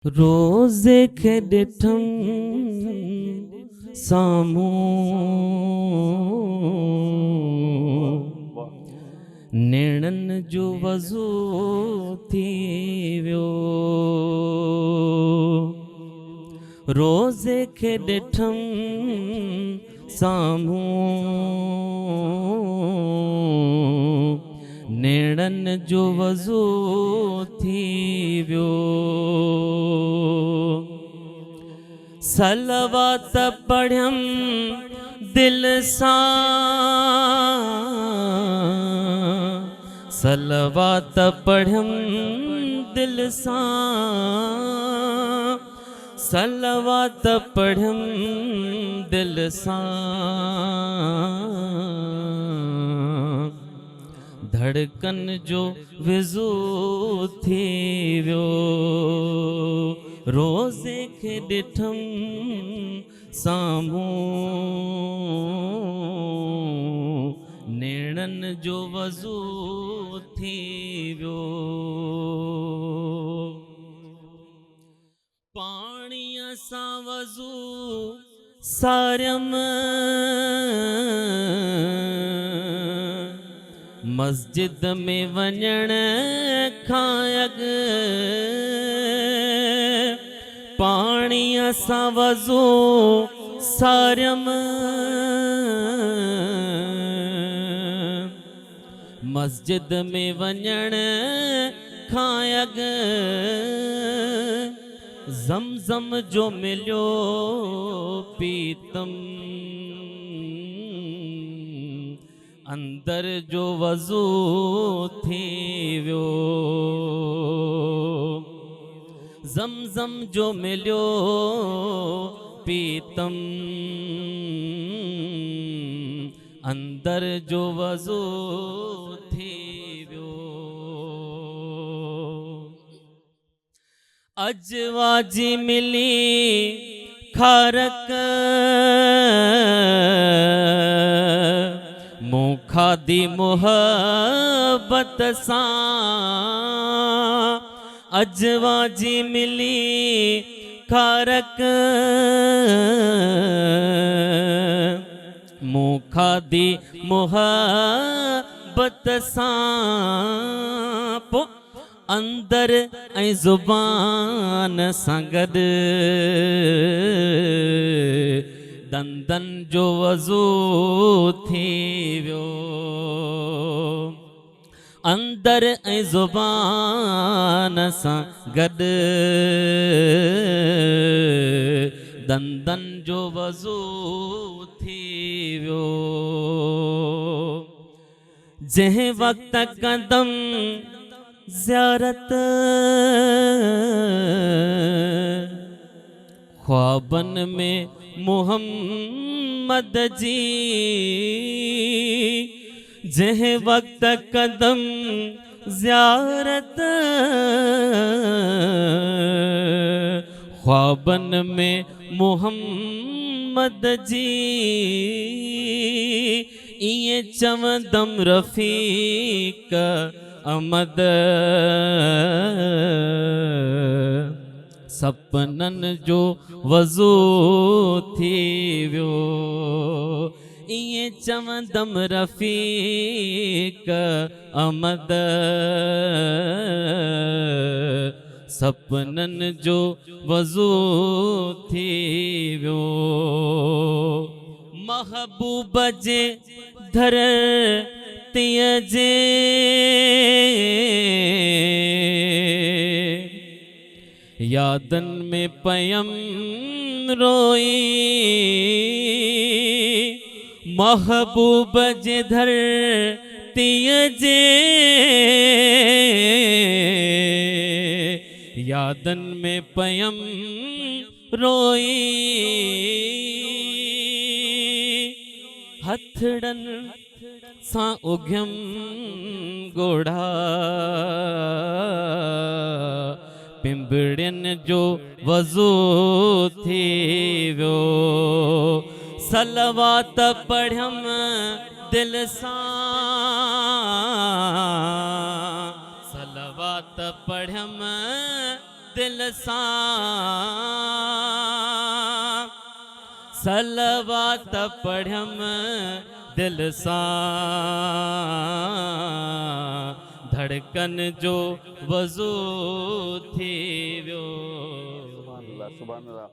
रोज़े खे ॾिठम साम्हूं नेणन जो वज़ू थी वियो। रोज़े खे ॾिठम साम्हूं नेणन जो वज़ू थी वियो। सलवात पढ़ियम दिल सां, सलवात पढ़ियम दिल सां, सलवात पढ़ियम दिल सां, धड़कन जो विज़ू थी वियो। रोज़े खे ॾिठम साम्हूं नेणन जो वज़ू थी वियो। पाणीअ सां वज़ू सारियम मस्जिद में वञण खां अॻु, पाणीअ सां वज़ू सारियम मस्जिद में वञण खां अॻु, ज़मज़म जो मिलियो पीतम अंदर जो वज़ू थी वियो। ज़मज़म जो मिलियो पीतम अंदर जो वज़ू थी वियो। अजवा जी मिली खारक मूं खाधी मोहब्बत सां, अजवा जी मिली खारक मूं खाधी मोहब्बत सां, पो अंदर ऐं ज़ुबान सां गॾु दंदन जो वज़ू थी वियो। अंदर ऐं ज़ुबान सां गॾु दंदन जो वज़ू थी वियो। जंहिं वक्त कदम ज़ियारत ख्वाबन में मोहम्मद जी, जंहिं वक्त कदम ज़ियारत ख्वाबन में मोहम्मद जी, इएं चवंदम रफ़ीक अहमद सपनन जो वज़ू थी वियो। इएं चवंदम रफ़ीक अहमद सपनन जो वज़ू थी वियो। महबूब जे धरतीअ जे यादन में पयम रोई, महबूब जे धरतीअ जे यादन में पयम रोई, हथड़न सां उघियम गोढ़ा पिंबड़ियन जो वज़ू थी वियो। सलवात पढ़ियम दिल सां, सलवात पढ़ियम दिल सां सलवात पढ़ियम दिल सां धड़कन जो वज़ू थी वियो। सुभान अल्लाह, सुभान अल्लाह।